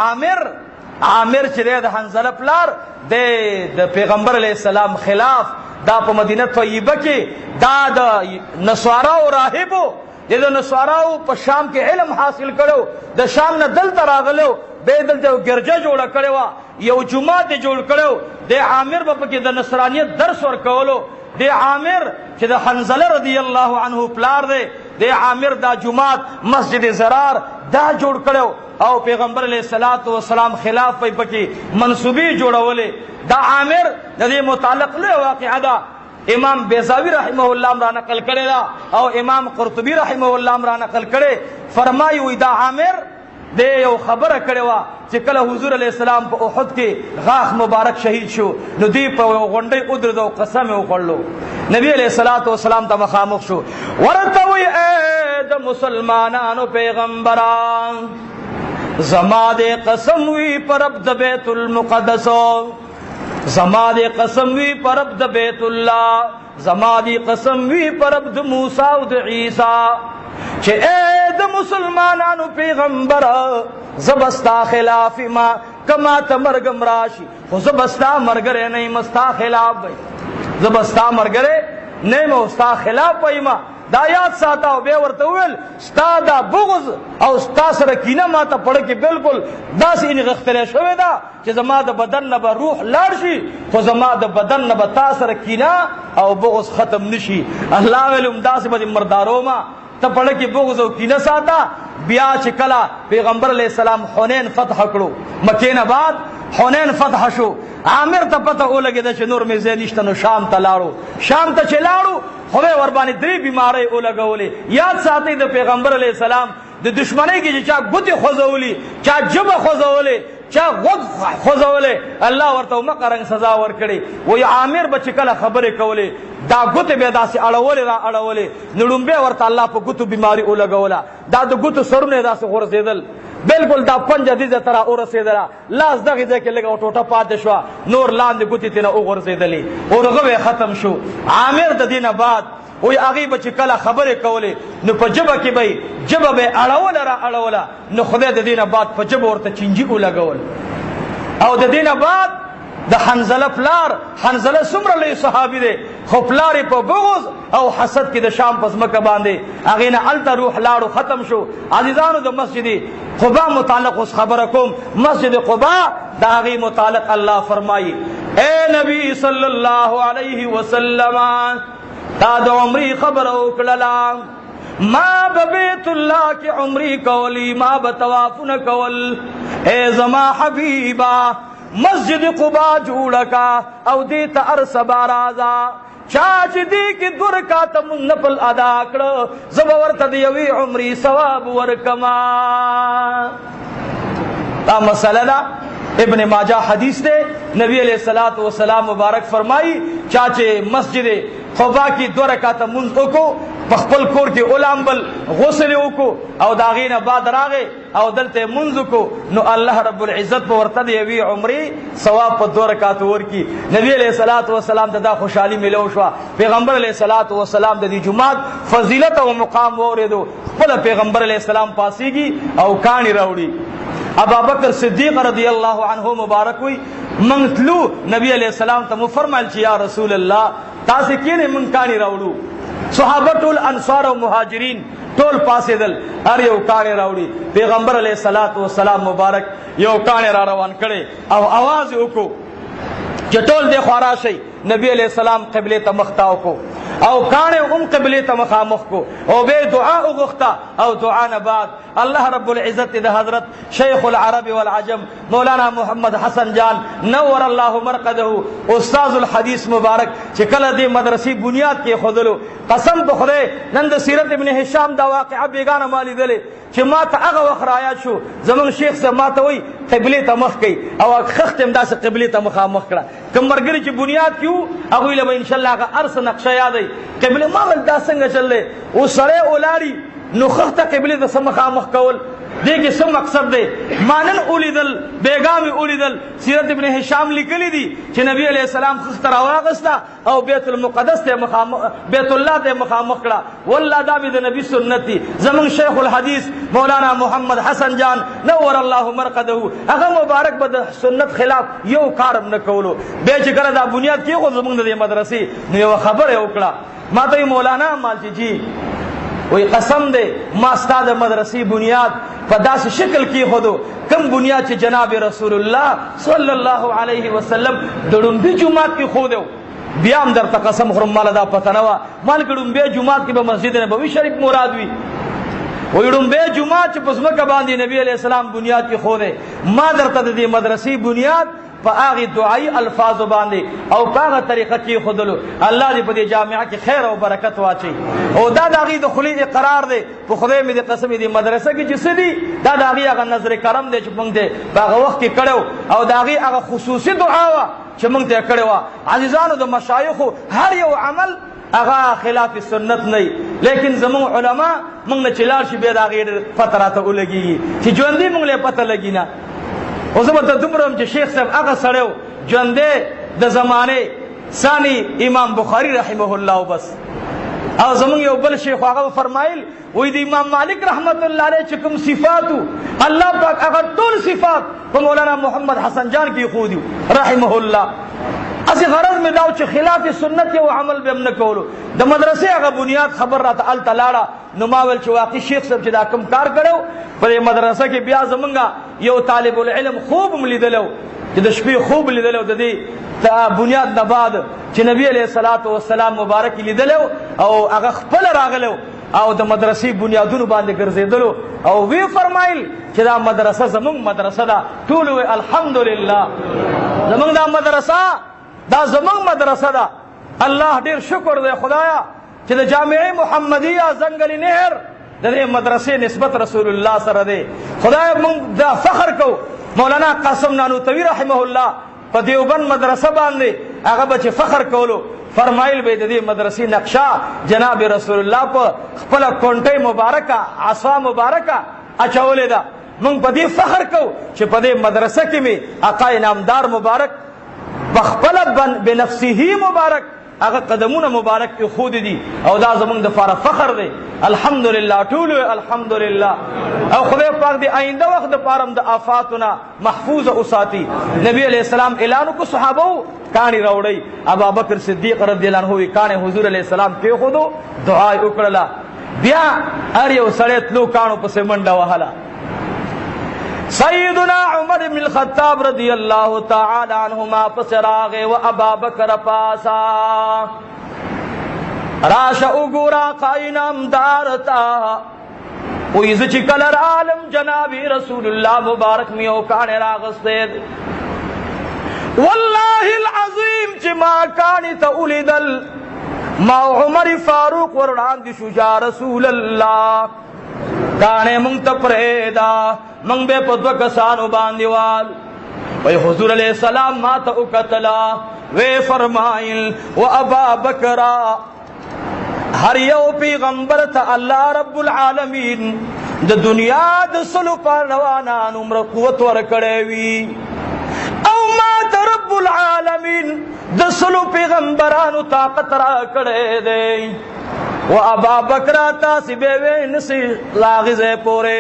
عامر چې د حنزله پلار د پیغمبر علیہ السلام خلاف دا په مدینه طیبه کې دا د نصاراو راهبو د نصاراو په شام کې علم حاصل کړو د شام نه دلته راغلو به دلته ګرجه جوړه کړو یو جمعه ته جوړ کړو د عامر په کې د نصرانیت درس ورکولو د عامر چې د حنزله رضی الله عنه پلار دی د عامر دا جمعه مسجد زرار دا جوړ کړو او پیغمبر علیہ الصلوۃ والسلام خلاف پې پکې منسوبی جوړولې دا عامر د دې متعلق له واقعا دا امام بیزاوی رحمه الله را نقل کړی دا او امام قرطبی رحمه الله را نقل کړي فرمایي وي دا عامر د یو خبره کړي وا چې کله حضور علیہ السلام په احد کې غاخ مبارک شهید شو نو دی په غونډې ودرېدو قسم یې وکړلو نبی علیہ الصلوۃ والسلام ته مخامخ شو ورته وي اے د مسلمانانو پیغمبران زما دې قسم وی پر رب د بیت المقدس زما دې قسم وی پر رب د بیت الله زما دې قسم وی پر رب د موسی او د عیسی چې اے د مسلمانانو پیغمبر زبستا خلاف ما کما تمرګم راشي خو زبستا مرګره نه مستا خلاف وي زبستا مرګره نه مستا خلاف وي ما دا یاد ساته او به ورته ویل ستا دا بغض او ستا سره کینه ما ته پړ کې بالکل داسې ان غختره شوې ده چې زما د بدن نه به روح لاړ شي خو زما د بدن نه به تا سره کینه او بغض ختم نشي الله ولوم داسې به مردارو ما ته پړ کې بغض او کینه ساته بیا چې کلا پیغمبر علیہ السلام حنین فتح کړو مکه نه بعد حنین فتح شو عامر ته پته ولګیده چې نور مې زې نشته نو شام ته لاړو شام ته چې لاړو خو ور باندې درې بیماری ولګولې یاد ساتي د پیغمبر علیہ السلام د دشمنی کې چې چا ګوتې خوځولې چا جبه خوځولې چا غوږ خوځولې الله ورته مقرنګ سزا ورکړي وای عامر بچ کله خبره کولې دا ګوتې به داسې اړولې را اړولې نړمبه ورته الله په ګوتو بیماری ولګولا دا د ګوتو سرونه داسې غورځیدل بالکل دا پنجه دې ترا اور رسیدله لاس دغه ځکه لګه ټوټه پات شو نور لاندې ګوتې تنه او غورځیدلې اورغه ختم شو عامر د دینه بعد وی هغه به چې کله خبرې کولې نو په جبه کې به جبه به اړوله نو خدای د دینه بعد په جبه ورته چنجي ولګول. او د دینه بعد د حنزله پلار، حنزله څومره لوی صحابي دی، خو پلار یې په بغض او حسد کې د شام په ځمکه باندې هغې نه هلته روح لاړو، ختم شو. عزیزانو د مسجد قبا متعلق اوس خبره کوم. مسجد قبا د هغې متعلق الله فرمایي اے نبی صلی الله علیه وسلم تا د عمرې خبره وکړله، ما به بیت الله کې عمرې کولی، ما به طوافونه کول. اے زما حبیبا مسجد قبا جوړه کا او دې ته هر سبا راځه، چا چې دې کې 2 رکعاته مونږ نفل ادا کړه زه به ورته د یوې عمرې ثواب ورکما. دا مسله ده، ابن ماجہ حدیث دے، نبی علیہ الصلوۃ والسلام مبارک فرمائی چاچے مسجد قباء کی 2 رکعات منځ وکړو، په خپل کور کې اولامبل غسل وکړو او دا غینه بعد راغې او دلته منځ وکړو نو الله رب العزت په ورته دی وی عمرې ثواب په 2 رکعات ورکی. نبی علیہ الصلوۃ والسلام ته دا خوشحالي ملو شو. پیغمبر علیہ الصلوۃ والسلام د دې جمعات فضیلت او مقام اوریدو، خپل پیغمبر علیہ السلام پاسیږي او کانی راوړي. ابا بکر صدیق رضی اللہ عنہ مبارک ہوئی منگتلو نبی علیہ السلام تمو فرمائل چی یا رسول اللہ تاسے کینے منکانی راوڑو. صحابہ ټول انصار و مہاجرین ټول پاسے دل ار یو کانی راوڑی. پیغمبر علیہ السلام مبارک یو کانی را روان کڑے او آواز اکو چٹول دے خوارا شئی. نبی علیہ السلام قبلے تمختاو کو او کانے قبلے تمخامخ کو او بے دعا اغختا او دعا نباد. اللہ رب العزت دا حضرت شیخ العرب والعجم مولانا محمد حسن جان نور اللہ مرقدہ استاذ الحدیث مبارک چکل دے مدرسی بنیاد کے خودلو قسم بخدے نند سیرت ابن حشام دا واقعہ بیگانا مالی دلے چی ما تا اغا وقر آیات شو زمان شیخ سے ما تا وی قبلی تا مخ کئی او خختم دا سے قبلی تا مخامخ کرا کم مرگری چی بنیاد کیو اگوی لما انشاءاللہ اگا عرص نقشہ یادی قبلی مامل دا سنگا چل لے او سرے اولاری نو خخت قبلی دا سمخامخ کول دیکھ سم مقصد دے مانن اولیدل بیگامی اولیدل. سیرت ابن حشام لکلی دی چی نبی علیہ السلام خخت رواغستا او بیت المقدس تے بیت اللہ تے مخامخ کرا. واللہ دا بید نبی سنتی. زمن شیخ الحدیث مولانا محمد حسن جان نور اللہ مرقدہ اگر مبارک بد سنت خلاف یو کارم نکولو بے چکر دا بنیاد کی خود زمن دے مدرسی نو یو خبر ہے اکڑا ما تو مولانا مالچی جی وی قسم دے ما استاد مدرسی بنیاد پدا سے شکل کی خودو کم بنیاد چی جناب رسول اللہ صلی اللہ علیہ وسلم دڑن بھی جماعت کی خودو بیام در تا قسم خرم مالا دا پتنوا مال کڑن بے جماعت کی با مسجد نبوی شریف مراد وی ویڑن بے جماعت چی پسمکہ باندی نبی علیہ السلام بنیاد کی خودے ما در تا دی مدرسی بنیاد پا آغی دعائی الفاظ باندے او پا آغا طریقہ کی خودلو اللہ دی پا دی جامعہ کی خیر و برکت واچی او دا داغی دخلی اقرار دے پا خدای میں دی قسمی دی مدرسہ کی جسی دی دا داغی آغا نظر کرم دے چپنگ دے پا آغا وقت کی کڑو او داغی آغا خصوصی دعاوا چپنگ دے کڑو عزیزانو دا مشایخو ہر یو عمل اغا خلاف سنت نہیں لیکن زمان علماء منگ نے چلار شی بید آغی پتراتا اولگی چی جوندی منگ لے پتر لگی نا او زبر دمرم چې شیخ صاحب هغه سړیو ژوندې د زمانه ثانی امام بخاری رحمه الله بس او زمون یو بل شیخ هغه فرمایل وې د امام مالک رحمت الله علیه چې کوم صفاتو الله پاک هغه ټول صفات په مولانا محمد حسن جان کې خو دی رحمه الله. اسی غرض میں داو چې خلاف سنت یو عمل به نه کولو د مدرسې هغه بنیاد خبر را ته ال تلاړه نو ماول چې واقعي شیخ صاحب چې دا کم کار کړو په مدرسه کې بیا زمونږه یو طالب العلم خوب ملیدلو چې د شپې خوب لیدلو د دې بنیاد نه بعد چې نبی علیہ الصلوۃ والسلام مبارک لیدلو او هغه خپل راغلو او د مدرسې بنیادونو باندې ګرځیدلو او وی فرمایل چې دا مدرسه زمونږ مدرسه ده ټول وی الحمدلله زمونږ دا مدرسه دا زمان مدرسہ دا. اللہ دیر شکر دے خدایا کہ دا جامعہ محمدیہ زنگلی نہر دا دے مدرسے نسبت رسول اللہ سر دے خدایا من دا فخر کو مولانا قاسم نانوتوی رحمہ اللہ پا دیوبند مدرسہ باندے اگا بچے فخر کولو فرمائل بے دے مدرسی نقشہ جناب رسول اللہ پا خپلا کونٹے مبارکہ عصا مبارکہ اچھولے دا من پا دی فخر کو چھ پا دے مدرسہ کی میں آقا انعامدار مبارک بخپل بنفسی ہی مبارک هغه قدمونه مبارک کې خود دي او دا زمونږ د فار فخر دی الحمدلله ټول الحمدلله او خدای پاک دې آینده وخت د پارم د آفاتنا محفوظ اوساتی نبی علیہ السلام اعلان کو صحابه کانی راوړی ابو بکر صدیق رضی الله عنه کانی حضور علیہ السلام کې خودو دعا وکړه بیا ار یو سړی تلو کانو پسې منډه وهلا سیدنا عمر بن الخطاب رضی اللہ تعالی عنہما پس راغے و ابا بکر پاسا راشا اگورا قائنام دارتا ویز چکلر عالم جنابی رسول اللہ مبارک میو کانے راغستید واللہ العظیم چما کانی تا اولیدل ما عمر فاروق ورنان دی شجا رسول اللہ کانے منگ تپریدا منگ بے پدو کسانو باندیوال وی حضور علیہ السلام ماتا اکتلا وی فرمائل و ابا بکرا ہر یو پیغمبر تا اللہ رب العالمین دا دنیا دا سلو پارنوانا نمر قوت ورکڑیوی او ماتا رب العالمین دا سلو پیغمبرانو طاقت را کڑے دے و ابا بکرا تاسی بے وینسی لاغزے پورے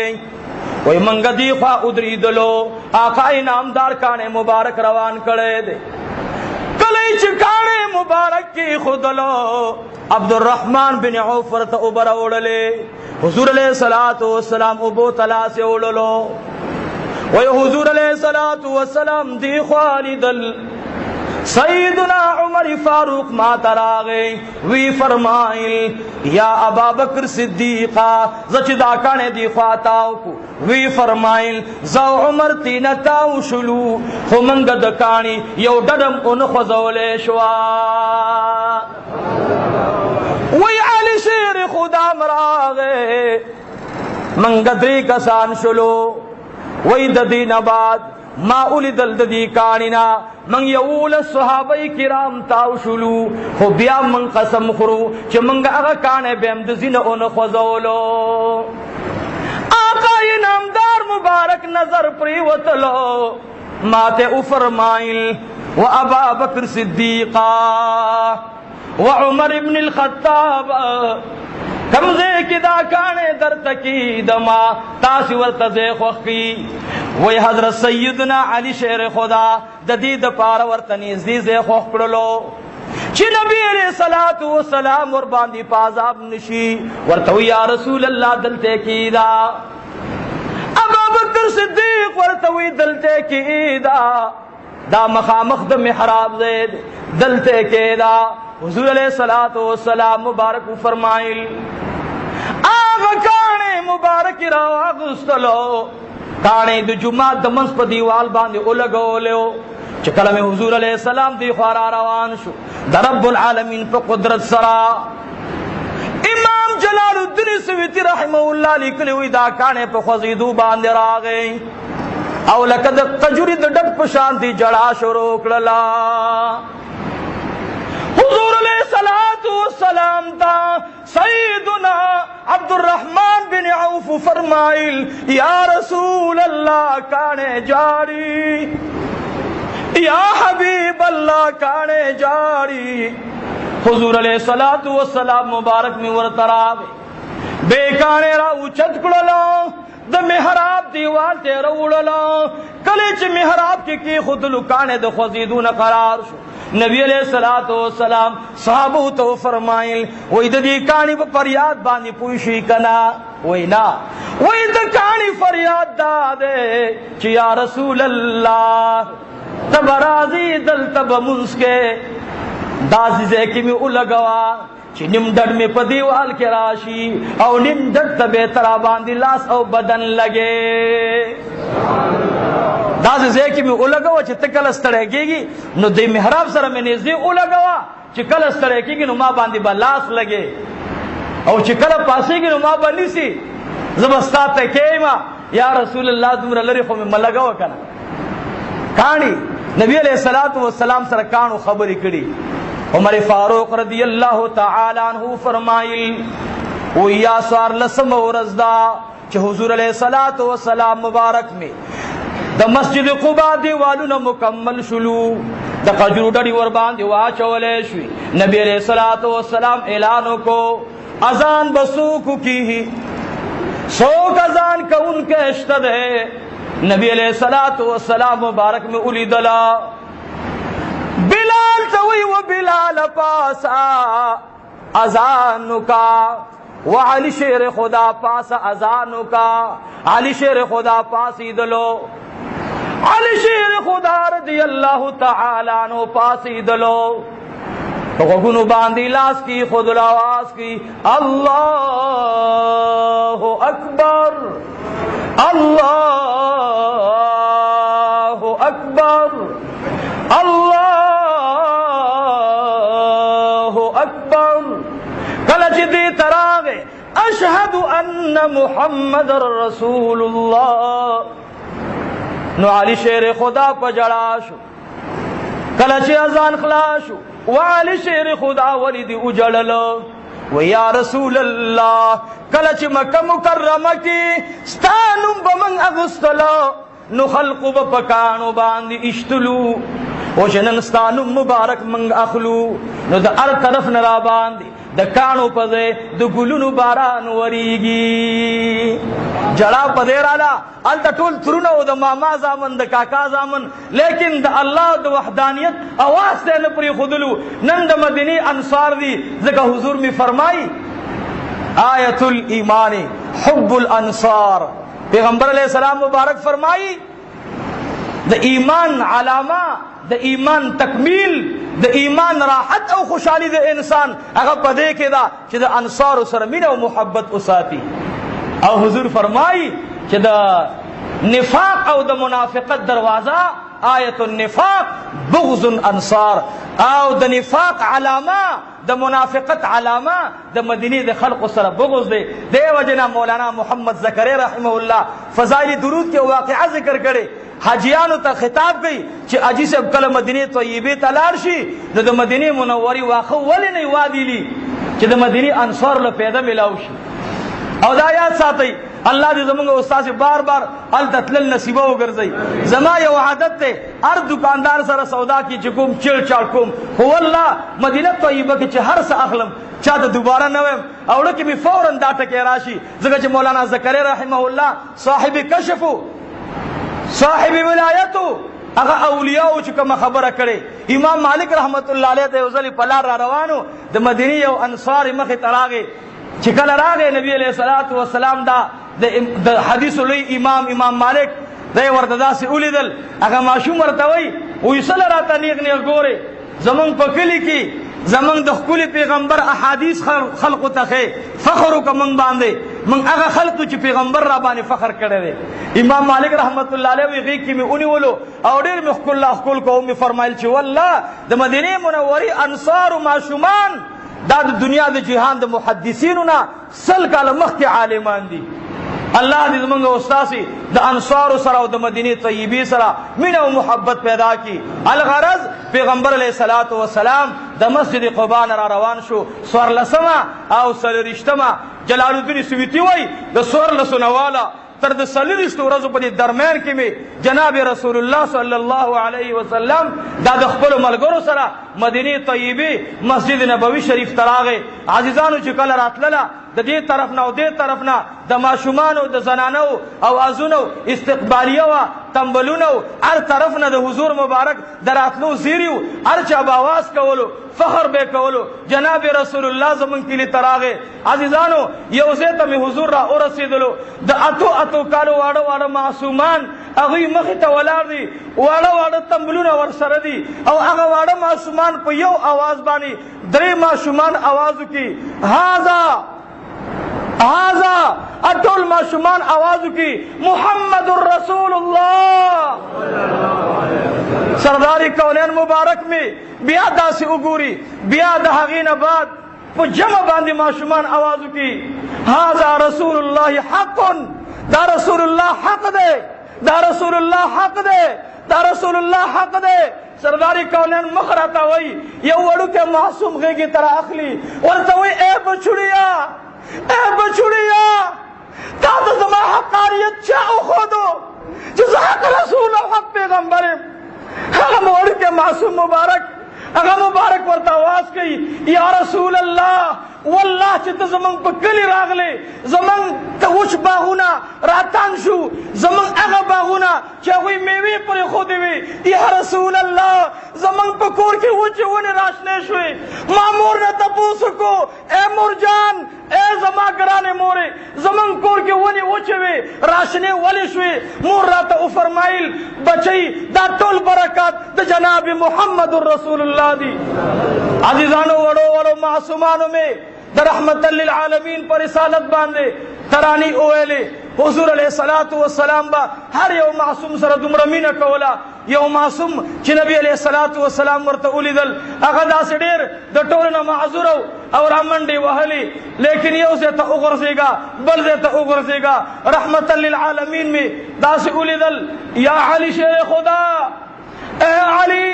وی منگا دی خواہ ادری دلو آقا انعامدار کانے مبارک روان کڑے دے کلی چکانے مبارک کی خودلو عبد الرحمن بن عوف ورطا اوبر اوڑلے حضور علیہ السلام ابو تلا سے اوڑلو وی حضور علیہ السلام دی خوالی دل سیدنا عمر فاروق ما تراغے وی فرمائل یا ابا بکر صدیقہ زچدا کانے دی خواتاو کو وی فرمائل زو عمر تینتاو شلو خمنگ دکانی یو ڈڈم ان خوزولے شوا وی علی شیر خدا مراغے منگ دری کسان شلو وی ددین بعد ما اولی دلددی کانینا من یول صحابہ کرام تاو شلو خو بیا من قسم خرو چه منگ اغا کانے بیم دزین اون خوزولو آقا انعامدار مبارک نظر پریوتلو ماتے او فرمائل و ابا بکر صدیقہ و عمر ابن الخطاب کمزے کی دا کانے در تکی دما تاسی ورتزے خوخی وی حضرت سیدنا علی شیر خدا ددید پار ورتنیز دیزے خوخ کرلو چی نبی علیہ السلام ور باندی پازاب نشی ورتوی یا رسول اللہ دلتے کی دا ابا بکر صدیق ورتوی دلتے کی دا مخامخ دا محراب زید دلتے کی دا حضور علیہ السلام مبارک فرمائل آغا کانے مبارک رواق استلو کانے دو جمعہ دمنس پا دیوال باندے اولگو لیو چکل میں حضور علیہ السلام دی خوارا روان شو در رب العالمین پا قدرت سرا امام جلال الدین سویتی رحمہ اللہ لکلوی دا کانے پا خوزیدو باندے راگئی او لکد قجوری دا ڈٹ پشان دی جڑا شروع کرلا حضور علیہ السلام تا سیدنا عبد الرحمن بن عوف فرمائل یا رسول اللہ کانے جاری یا حبیب اللہ کانے جاری حضور علیہ السلام مبارک میں ورطراب بے کانے را اچت کڑلو دا محراب دیوال تے روڑلو کلیچ محراب کی خود لکانے دا خوزیدون قرار شو نبی علیہ السلام صحابہ تو فرمائل وی دا دی کانی پا فریاد باندی پوشی کنا وی نا وی دا کانی فریاد دا دے چی یا رسول اللہ تب راضی دل تب منسکے دازی زیکی میں اولگوا چی نم ڈڑ میں پا دیوال کے راشی او نم ڈڑ تبے ترا باندی لاس او بدن لگے دازی زیکی میں اولگوا چی تکل استڑے کی گی نو دی محراب سر میں نیزی اولگوا چی کل استڑے کی گی نو ما باندی با لاس لگے او چی کل پاسی گی نو ما با نیسی زبستات کیما یا رسول اللہ دمرا لرخو میں ملگوا کنا کانی نبی علیہ السلام سر کانو خبری کری عمر فاروق رضی اللہ تعالی عنہ فرمائل ویا سوار لسم ورزدا چه حضور علیہ السلام مبارک میں دا مسجد قباء دیوالو نا مکمل شلو د کجورو ډډې ور باندې واچولې شوې. نبی علیہ الصلوۃ والسلام اعلان وکړو اذان بسوک کی سوک اذان کون کے اشتد ہے. نبی علیہ الصلوۃ والسلام مبارک میں اولیدلا بلال توي و بلال پاسا اذان کا وعلی شیر خدا پاس اذان کا. علی شیر خدا پاس ایدلو علی شیر خدا رضی اللہ تعالی عنہ پاس ایدلو غنو باندی لاس کی خود الآواز کی اللہ اکبر اللہ اکبر اللہ اکبر. کلچ دی تراغے اشہد ان محمد رسول اللہ نو علی شیر خدا پجڑاشو. کلچ اذان خلاشو وعلی شیر خدا ولید اجڑلو و یا رسول اللہ کلچ مکہ مکرمہ کی ستانم بمن اغسطلو نو خلق بپکانو باندی اشتلو و جنن ستانم مبارک منگ اخلو نو دا ار طرف نرا باندی دا کانو پزے دا گلونو باران وریگی. جڑا پدیر آلا ال دا ٹول ترونو دا ماما زامن دا کاکا زامن لیکن دا اللہ دا وحدانیت آواز تے نپری خودلو. نن دا مدینی انصار دی زکا حضور میں فرمائی آیت الایمان حب الانصار. پیغمبر علیہ السلام مبارک فرمائی دا ایمان علامہ دا ایمان تکمیل دا ایمان راحت او خوشحالی دا انسان اگر پدے کے دا چھ دا انصار سر مین او محبت اساتی. او حضور فرمائی چھ دا نفاق او دا منافقت دروازہ آیت النفاق بغض الانصار او دا نفاق علامہ دا منافقت علامہ دا مدینی دا خلق سر بغض دے. دے وجنا مولانا محمد زکریا رحمہ اللہ فضائل درود کے واقعہ ذکر کرے حاجیانو تا خطاب گئی چھ اجی سے کل مدینی طیبی تلارشی نو دا مدینی منوری واخو ولی نہیں وادی لی چھ دا مدینی انصار لپیدا ملاوشی. او دا یاد ساتھی اللہ دی زمانگا استاذ بار بار التتلل نصیبہ ہو گرزئی. زما یو عادت تے ہر دکاندار سر سودا کی چکم چل چال کم ہو اللہ مدینہ طیبہ کی چھ ہر سا اخلم چاہتا دوبارہ نویم اوڑا کی بھی فوراً داتا کے راشی زکا چھ مولانا زکریا رحمہ اللہ صاحب کشفو صاحب ولایتو اگا اولیاء چکم خبر کرے. امام مالک رحمت اللہ علیہ تے اوزلی پلار را روانو دا مدینی و انصار مخی تراغے چکل راغے نبی علیہ السلام دا حدیث لی امام مالک دے ورددا سے اولی دل اگا معشوم ورتوئی ویسل راتا نیغ نیغ گورے زمان پکلی کی زمان دخکولی پیغمبر احادیث خلق تخے فخرو کا منگ باندے من اگا خلق چی پیغمبر را بانے فخر کرے دے. امام مالک رحمت اللہ علیہ وی غیق کی میں انہی ولو اور دیر میں خکل اللہ خکل کو امی فرمائل چی واللہ دا مدینی منوری انصار و معشومان دا دنیا دا جہان دا محدثینونا سل کال مخی عالمان دی. اللہ دی زمانگا استاسی دا انصار سرا و دا مدینی طیبی سرا من و محبت پیدا کی. الغرض پیغمبر علیہ السلام دا مسجد قبان را روان شو سور لسما او سر رشتما جلال الدین سویتی وی دا سور لسنوالا تر د سلیشتو ورځو په درمیان کې می جناب رسول الله صلی الله علیه وسلم دا د خپل ملګرو سره مدینه طیبه مسجد نبوی شریف تراغه. عزیزانو چې کله راتلله د دې طرف نه او دې طرف نه د ماشومان او د زنانو او ازونو استقبالیه وا تنبلونو هر طرف نه د حضور مبارک دراتلو زیریو هر چا باواز کولو فخر به کولو جناب رسول الله زمون کلی تراغه. عزیزانو یو ځای ته حضور را ورسېدلو د اتو کالو واړه معصومان هغه مخ ته ولاړ دي واړه تنبلونه ور سره دي او هغه واړه معصومان په یو आवाज باندې درې معصومان आवाज وکي هاذا اټول معصومان आवाज وکي محمد رسول الله سرداری کونین مبارک میں بیا داسی اگوری بیا دہغین بعد پو جمع باندی معصومان آواز وکي هاذا رسول الله حق دا رسول الله حق دے دا رسول الله حق دے دا رسول الله حق دے. سرداری کونین مخراتا وئی یو وڑو کے معصوم غیگی طرح اخلی ورطا وئی اے بچڑیا تا تو زمان حقاریت چاہو خودو جزا حق رسول و حق پیغمبرم هغه موړ کې معصوم مبارک هغه مبارک ورته आवाज کوي یا رسول الله والله چې ته زمونږ په کلي راغلی زمونږ ته وچ باغونه راتان شو زمونږ هغه باغونه چې هغوی میوې پرې ښودې وي یا رسول الله زمونږ په کور کې وچې ونې راشنې شوې ما مور نه تپوس وکړو ای مور جان ای زما ګرانې مورې زمونږ کور کې ونې وچې وې راشنې ولې شوې مور راته وفرمایل بچی دا ټول برکات د جناب محمد رسول الله دی عزیزانو وړو وړو معصومانو میں در رحمت للعالمین پر رسالت باندې ترانی اویلې حضور علیہ الصلوۃ والسلام با هر یو معصوم سره دومره مینه کوله یو معصوم چې نبی علیہ الصلوۃ والسلام ورته ولیدل هغه داسې ډېر د ټولو نه معذور او رامنډې وهلې لیکن یو ځای ته وغورځېږه بل ځای ته وغورځېږه رحمت للعالمین میں داسې ولیدل یا علی شیر خدا اے علی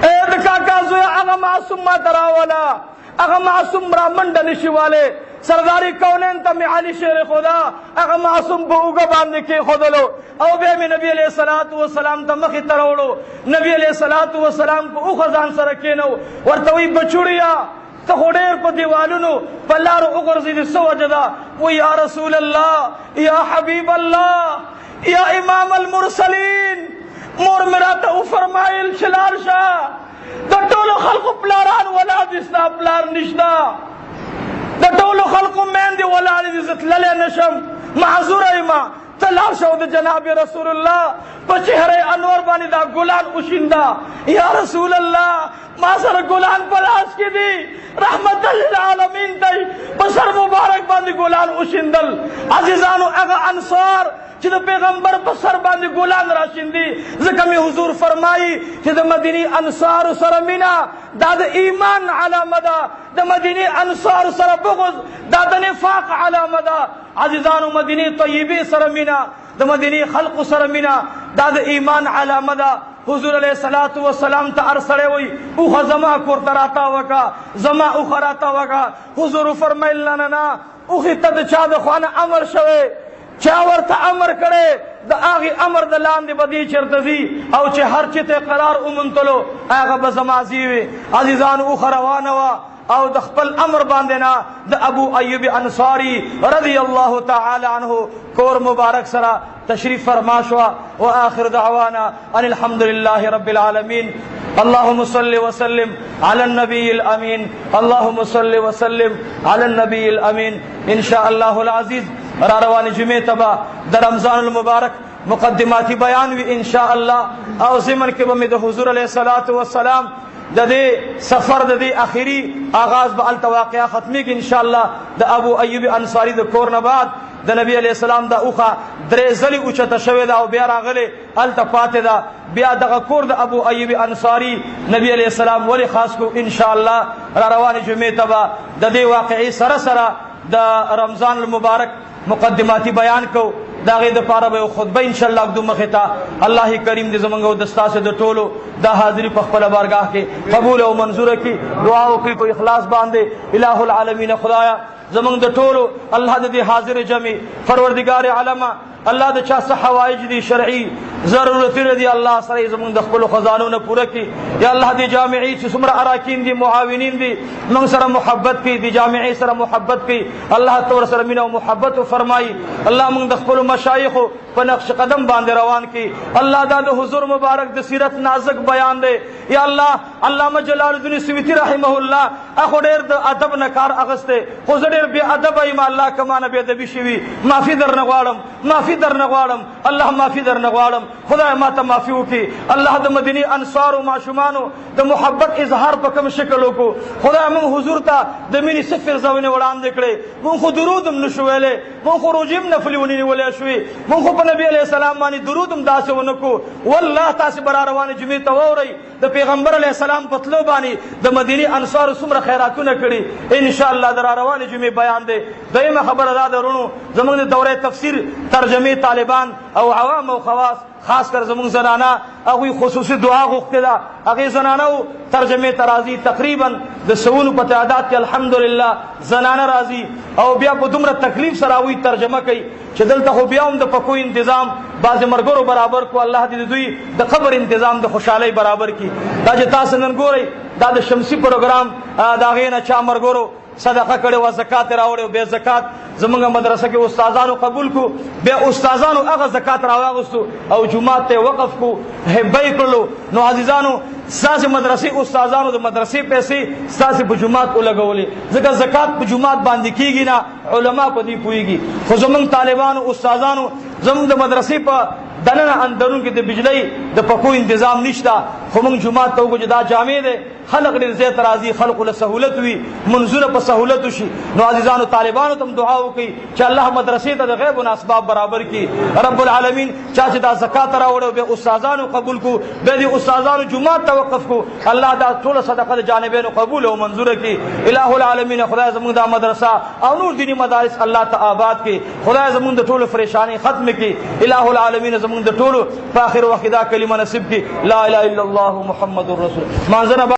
اے د کاکا زوی هغه معصوم ما ته راوله هغه معصوم را منډه نشي والی سرداری کونین ته مې علي شیر خدا هغه معصوم په اوږه باندې کېښودلو او بیا مې نبي علیه الصلاة وسلام ته مخې ته راوړو نبي علیه الصلاة وسلام په اوښه ځان سره کېنو ورته وایي بچوړیا ته خو ډېر په دیوالونو په لارو وغورځېدې څه وجه ده وایي یا رسول الله یا حبیب الله یا امام المرسلین مور مې راته وفرمایل چې لاړ شه د ټولو خلقو پلاران ولاړ دي ستا پلار نشته د ټولو خلقو میندې ولاړې دي زه تللی نشم معذوره یمه ته لاړ شه او د جناب رسول الله په چهره انور باندې دا ګلان وشینده یا رسول الله ما سره ګلان په لاس کې دي رحمت للعالمین دی په سر مبارک باندې ګلان وشیندل عزیزانو هغه انصار چې د پیغمبر په سر باندې ګلان راشیندي ځکه مې حضور فرمایي چې د مدینی انصارو سره مینه دا د ایمان علامه ده د مدینی انصارو سره بغض دا د نفاق علامه ده عزیزانو مدینی طیبې سره مینه د مدینی خلقو سره مینه دا د ایمان علامه ده حضور علیہ الصلوۃ والسلام ته هر سړی وایي اوښه زما کور ته راتاو وکړه زما اوښه راتاو وکړه حضور وفرمیل نه نه نه اوښې ته د چا د خوا نه امر شوی چا ورته امر کړی د هغې امر د لاندې به دې چېرته ځي او چې هر چې ته قرار ومنتلو هغه به زما ځي وي عزیزانو اوښه روانه وه او د خپل امر باندې نه د ابو ایوب انصاری رضی الله تعالی عنه کور مبارک سره تشریف فرما شو واخر دعوانا ان الحمد لله رب العالمین اللهم صل وسلم على النبي الامين اللهم صل وسلم على النبي الامين ان شاء الله العزيز را روان جمعه تبا در رمضان المبارک مقدماتی بیان وی ان شاء الله او زمن کې به د حضور علیه الصلاۃ والسلام د دې سفر د دې اخیری آغاز به التواقع ختمي ان شاء الله د ابو ایوب انصاری د کور نه بعد د نبی علیہ السلام د اوخه درې ځلې اوچته شوې ده او بیا راغلی هلته پاتې ده بیا دغه کور د ابو ایوب انصاری نبی علیہ السلام ولې خاص کو ان شاء الله را روانې جمعې ته به د دې واقعي سره سره د رمضان المبارک مقدماتی بیان کو داغه د پاره به خطبه ان شاء الله د مخه ته الله کریم دې زمونږ او د ستاسو د ټولو د حاضری په خپل بارگاه کې قبول او منظور کړي دعا وکړي په اخلاص باندې الہ العالمین خدایا زمونږ د ټولو الله دې حاضر جمع پروردگار عالم الله د چا څه حوائج دي شرعي ضرورتونه دي الله سره زمونږ د خپل خزانو نه پوره کړي یا الله دې جامعي چې څومره اراکین دي معاونین دي موږ سره محبت کړي دي جامعي سره محبت کړي الله تور سره مینه او محبت فرمایي الله موږ د خپل مشایخ په نقش قدم باندې روان کړي الله دا د حضور مبارک د سیرت نازک بیان دی یا الله علامه جلال الدین سیوطی رحمه الله اخو ډېر د ادب نه کار اغسته خو زه ډېر بې ادب یم الله کمانه بې ادبي شوي معافي درنه غواړم معافي درنه غواړم الله معافي درنه غواړم خدای ما ته معافي وکړي الله د مدینی انصار او ماشومانو د محبت اظهار په کوم شکل وکړو خدای موږ حضور ته د مینې صفر زونه وړاندې کړي موږ خو درود هم نشو ویلې موږ خو روجم نفلي ونیولې شوې موږ خو په نبی علیه السلام باندې درود هم داسې ونکو والله تاسو به را روانې جمعې ته واورئ د پیغمبر علیه السلام په تلو باندې د مدینی انصارو څومره خیراتونه کړي ان شاء الله د را روانې جمعې بیان دی دویمه خبره دا ده ورونو زموږ د دوره تفسیر ترجمې طالبان او عوام او خواص خاص کر زمون زنانا هغه خصوصي دعا غوښته ده هغه زنانو ترجمه ترازی تقریبا د سونو په تعداد کې الحمدلله زنانه راضي او بیا په دومره تکلیف سره وی ترجمه کوي چې دلته خو بیا هم د پکو تنظیم بعض مرګرو برابر کو الله دې دوی د قبر تنظیم د خوشحالي برابر کی دا چې تاسو نن ګورئ دا د شمسي پروګرام دا غینه چا مرګرو صدقه کړي او زکات راوړي او به زکات زمونږ مدرسه کې استادانو قبول کو به استادانو هغه زکات راوغستو او جمعه ته وقف کو هبای کړلو نو عزیزانو ساس مدرسې استادانو د مدرسې پیسې ساس په جمعات ولګولې ځکه زکات په جمعات باندې کیږي نه علما په دې پويږي خو زمونږ طالبانو استادانو زمونږ د مدرسې په دننه اندرون کې د بجلی د پکو تنظیم نشته خو موږ جمعات ته وګورو دا جامع ده خلق ډېر زیات راضي خلق له سہولت وي منزله په سہولت شي نو عزیزانو طالبانو ته دعا وکړي چې الله مدرسې ته د غیب او اسباب برابر کړي رب العالمین چې دا زکات راوړو به استادانو قبول کو به دي استادانو جمعات ته وقف کو الله دا ټول صدقه د جانبینو قبول او منظور کړي الہ العالمین خدای زموږ د مدرسه او نور دینی مدارس الله ته آباد کړي خدای زموږ د ټول پریشانی ختم کړي الہ العالمین زموږ د ټول په اخر وخت دا کلمه نصیب کړي لا اله الا الله محمد رسول